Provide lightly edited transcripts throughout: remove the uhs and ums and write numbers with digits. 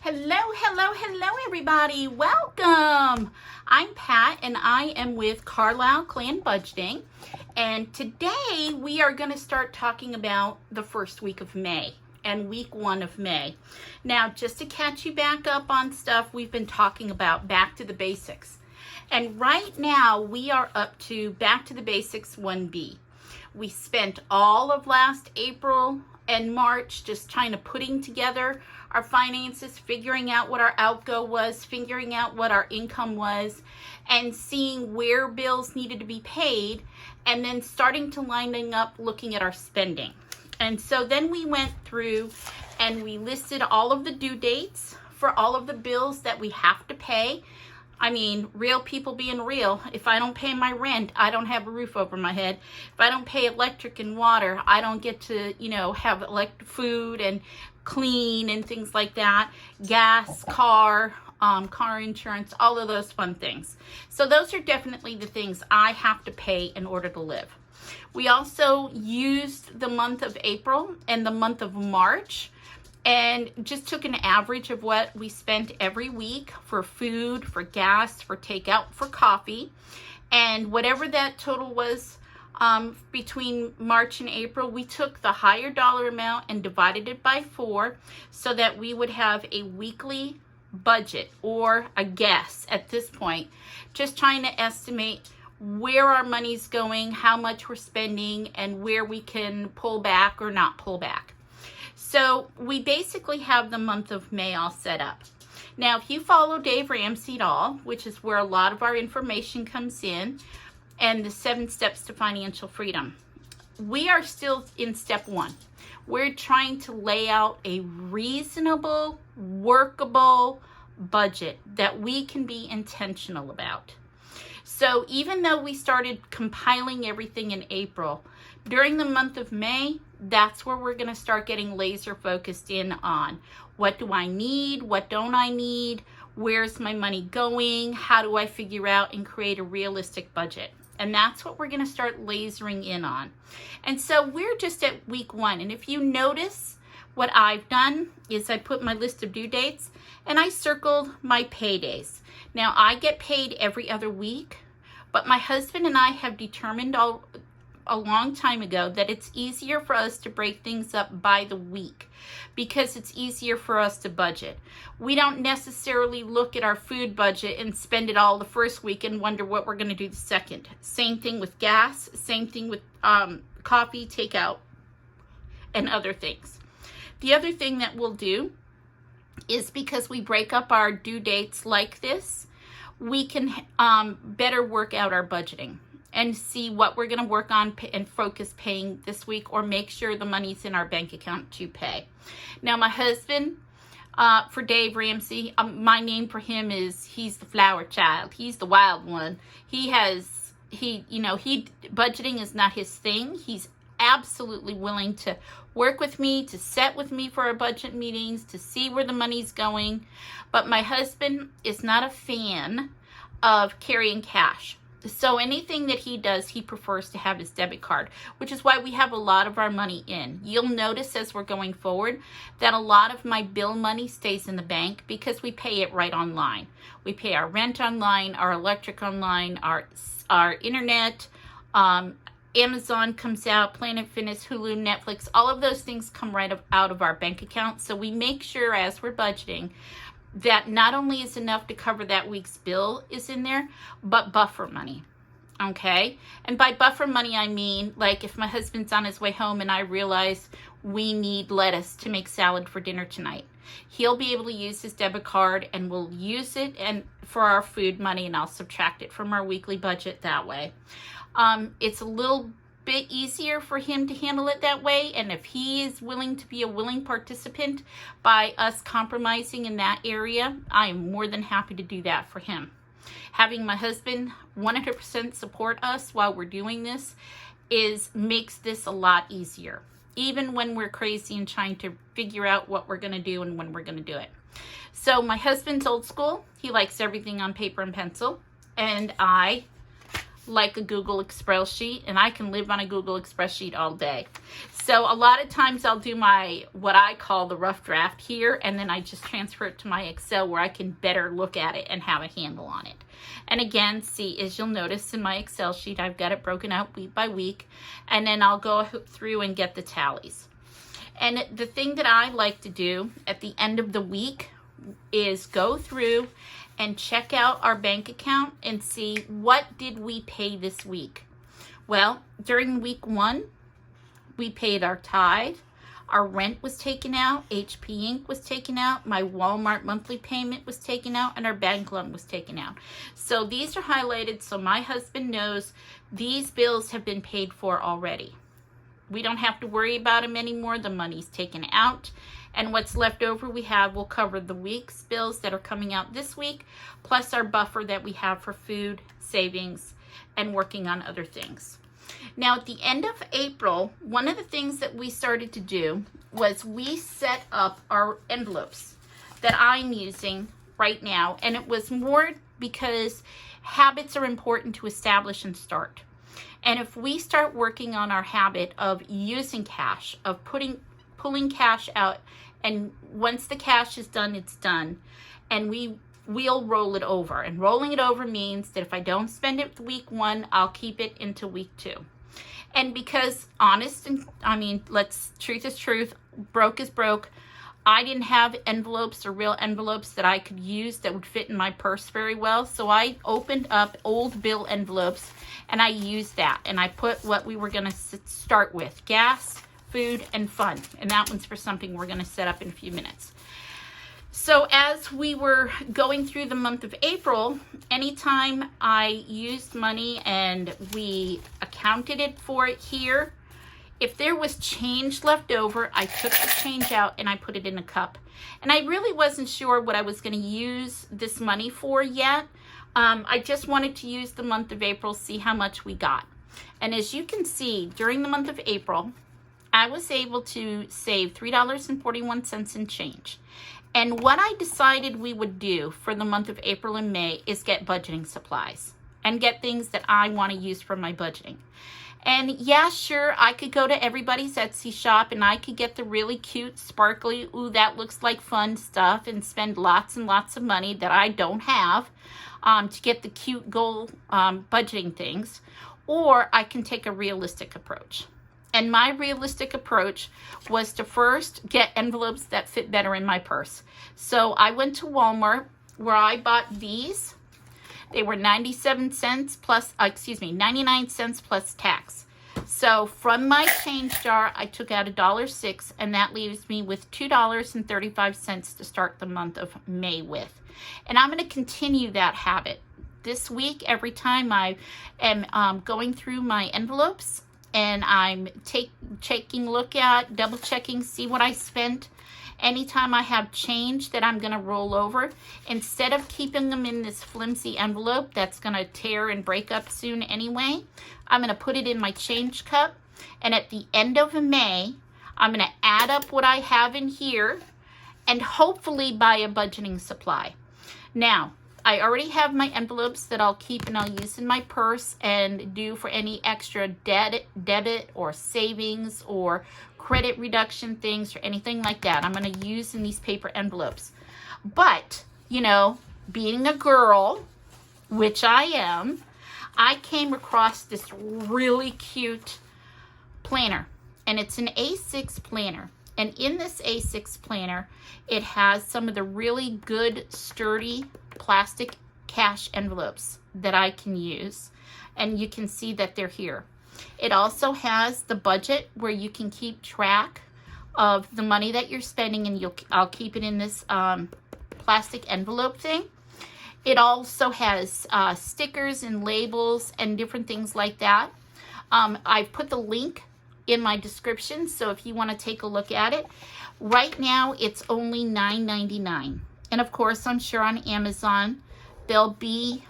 Hello, everybody. Welcome. I'm Pat, and I am with Carlisle Clan Budgeting. And today we are going to start talking about the first week of May and week 1 of May. Now, just to catch you back up on stuff we've been talking about, back to the basics. And right now we are up to back to the basics 1B. We spent all of last April and March just trying to putting together our finances, figuring out what our outgo was, figuring out what our income was, and seeing where bills needed to be paid, and then starting to lining up looking at our spending. And so then we went through and we listed all of the due dates for all of the bills that we have to pay. I mean, real people being real. If I don't pay my rent, I don't have a roof over my head. If I don't pay electric and water, I don't get to, have food and clean and things like that. Gas, car insurance, all of those fun things. So those are definitely the things I have to pay in order to live. We also used the month of April and the month of March and just took an average of what we spent every week for food, for gas, for takeout, for coffee. And whatever that total was between March and April, we took the higher dollar amount and divided it by 4 so that we would have a weekly budget, or a guess at this point, just trying to estimate where our money's going, how much we're spending, and where we can pull back or not pull back. So we basically have the month of May all set up. Now, if you follow Dave Ramsey at all, which is where a lot of our information comes in, and the 7 steps to financial freedom, we are still in step 1. We're trying to lay out a reasonable, workable budget that we can be intentional about. So even though we started compiling everything in April, during the month of May, that's where we're going to start getting laser focused in on what do I need, what don't I need, where's my money going, how do I figure out and create a realistic budget. And that's what we're going to start lasering in on. And so we're just at week 1. And if you notice, what I've done is I put my list of due dates and I circled my paydays. Now, I get paid every other week, but my husband and I have determined a long time ago that it's easier for us to break things up by the week because it's easier for us to budget. We don't necessarily look at our food budget and spend it all the first week and wonder what we're going to do the second. Same thing with gas, same thing with coffee, takeout, and other things. The other thing that we'll do is, because we break up our due dates like this, we can better work out our budgeting and see what we're going to work on and focus paying this week, or make sure the money's in our bank account to pay. Now, my husband, for Dave Ramsey, my name for him is, he's the flower child. He's the wild one. Budgeting is not his thing. He's absolutely willing to work with me, to set with me for our budget meetings, to see where the money's going. But my husband is not a fan of carrying cash. So anything that he does, he prefers to have his debit card, which is why we have a lot of our money in. You'll notice as we're going forward that a lot of my bill money stays in the bank because we pay it right online. We pay our rent online, our electric online, our internet, Amazon comes out, Planet Fitness, Hulu, Netflix, all of those things come right out of our bank account. So we make sure as we're budgeting that not only is enough to cover that week's bill is in there, but buffer money, okay? And by buffer money, I mean, like, if my husband's on his way home and I realize we need lettuce to make salad for dinner tonight, he'll be able to use his debit card and we'll use it and for our food money, and I'll subtract it from our weekly budget that way. It's a little bit easier for him to handle it that way, and if he is willing to be a willing participant by us compromising in that area, I am more than happy to do that for him. Having my husband 100% support us while we're doing this makes this a lot easier, even when we're crazy and trying to figure out what we're going to do and when we're going to do it. So my husband's old school. He likes everything on paper and pencil, and I like a Google Express sheet, and I can live on a Google Express sheet all day. So a lot of times I'll do what I call the rough draft here, and then I just transfer it to my Excel where I can better look at it and have a handle on it. And again, see, as you'll notice in my Excel sheet, I've got it broken out week by week, and then I'll go through and get the tallies. And the thing that I like to do at the end of the week is go through and check out our bank account and see what did we pay this week. Well, during week 1, we paid our tithe, our rent was taken out, HP Inc. was taken out, my Walmart monthly payment was taken out, and our bank loan was taken out. So these are highlighted so my husband knows these bills have been paid for already. We don't have to worry about them anymore. The money's taken out, and what's left over will cover the week's bills that are coming out this week, plus our buffer that we have for food, savings, and working on other things. Now, at the end of April, one of the things that we started to do was we set up our envelopes that I'm using right now, and it was more because habits are important to establish and start. And if we start working on our habit of using cash, of pulling cash out, and once the cash is done, it's done, and we'll roll it over. And rolling it over means that if I don't spend it week 1, I'll keep it into week 2. And because truth is truth, broke is broke, I didn't have envelopes or real envelopes that I could use that would fit in my purse very well. So I opened up old bill envelopes and I used that. And I put what we were going to start with: gas, food, and fun. And that one's for something we're going to set up in a few minutes. So as we were going through the month of April, anytime I used money and we accounted it for it here, if there was change left over, I took the change out and I put it in a cup. And I really wasn't sure what I was going to use this money for yet. I just wanted to use the month of April, see how much we got. And as you can see, during the month of April, I was able to save $3.41 in change. And what I decided we would do for the month of April and May is get budgeting supplies and get things that I want to use for my budgeting. And yeah, sure, I could go to everybody's Etsy shop and I could get the really cute, sparkly, ooh, that looks like fun stuff, and spend lots and lots of money that I don't have to get the cute goal budgeting things. Or I can take a realistic approach. And my realistic approach was to first get envelopes that fit better in my purse. So I went to Walmart where I bought these. They were 99 cents plus tax. So from my change jar, I took out $1.06, and that leaves me with $2.35 to start the month of May with. And I'm going to continue that habit. This week, every time I am going through my envelopes, and I'm taking a look at, double checking, see what I spent. Anytime I have change that I'm going to roll over, instead of keeping them in this flimsy envelope that's going to tear and break up soon anyway, I'm going to put it in my change cup. And at the end of May, I'm going to add up what I have in here and hopefully buy a budgeting supply. Now, I already have my envelopes that I'll keep and I'll use in my purse and do for any extra debit or savings or credit reduction things or anything like that. I'm going to use in these paper envelopes. But, you know, being a girl, which I am, I came across this really cute planner, and it's an A6 planner. And in this A6 planner, it has some of the really good, sturdy plastic cash envelopes that I can use. And you can see that they're here. It also has the budget where you can keep track of the money that you're spending, and I'll keep it in this plastic envelope thing. It also has stickers and labels and different things like that. I've put the link in my description, so if you want to take a look at it. Right now, it's only $9.99. And of course, I'm sure on Amazon, there'll be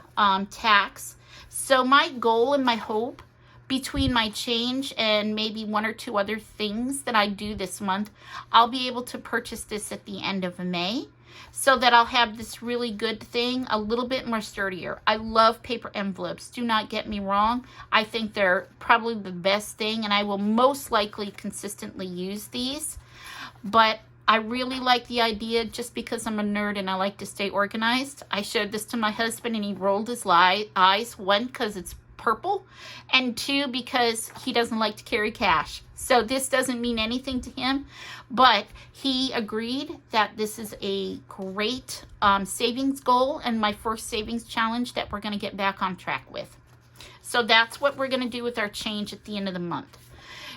tax. So my goal and my hope between my change and maybe 1 or 2 other things that I do this month, I'll be able to purchase this at the end of May, so that I'll have this really good thing a little bit more sturdier. I love paper envelopes. Do not get me wrong. I think they're probably the best thing, and I will most likely consistently use these. But I really like the idea just because I'm a nerd and I like to stay organized. I showed this to my husband and he rolled his eyes. 1, because it's purple, and 2, because he doesn't like to carry cash. So this doesn't mean anything to him, but he agreed that this is a great savings goal and my first savings challenge that we're going to get back on track with. So that's what we're going to do with our change at the end of the month.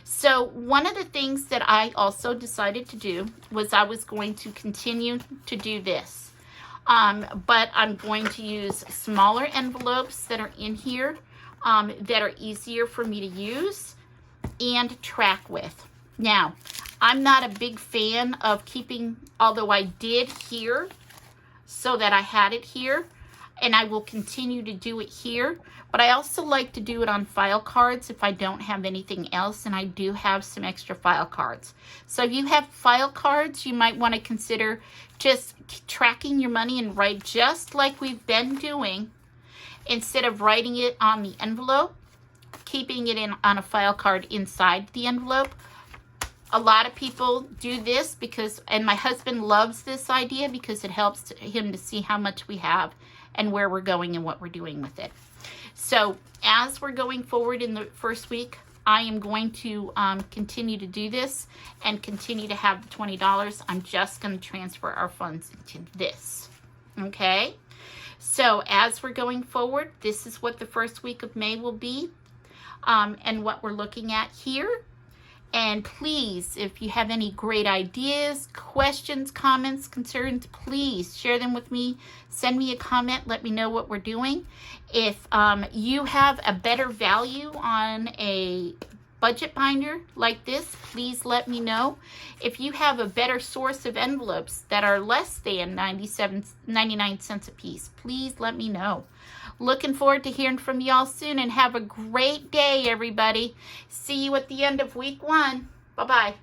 So one of the things that I also decided to do was I was going to continue to do this. But I'm going to use smaller envelopes that are in here that are easier for me to use and track with. Now, I'm not a big fan of keeping, although I did here so that I had it here, and I will continue to do it here, but I also like to do it on file cards if I don't have anything else, and I do have some extra file cards. So if you have file cards, you might want to consider just tracking your money and write just like we've been doing. Instead of writing it on the envelope, keeping it on a file card inside the envelope. A lot of people do this because, and my husband loves this idea because it helps him to see how much we have and where we're going and what we're doing with it. So as we're going forward in the first week, I am going to continue to do this and continue to have the $20. I'm just going to transfer our funds into this. Okay? So as we're going forward, this is what the first week of May will be and what we're looking at here. And please, if you have any great ideas, questions, comments, concerns, please share them with me. Send me a comment. Let me know what we're doing. If you have a better value on a budget binder like this, please let me know. If you have a better source of envelopes that are less than 99 cents a piece, please let me know. Looking forward to hearing from y'all soon, and have a great day, everybody. See you at the end of week 1. Bye-bye.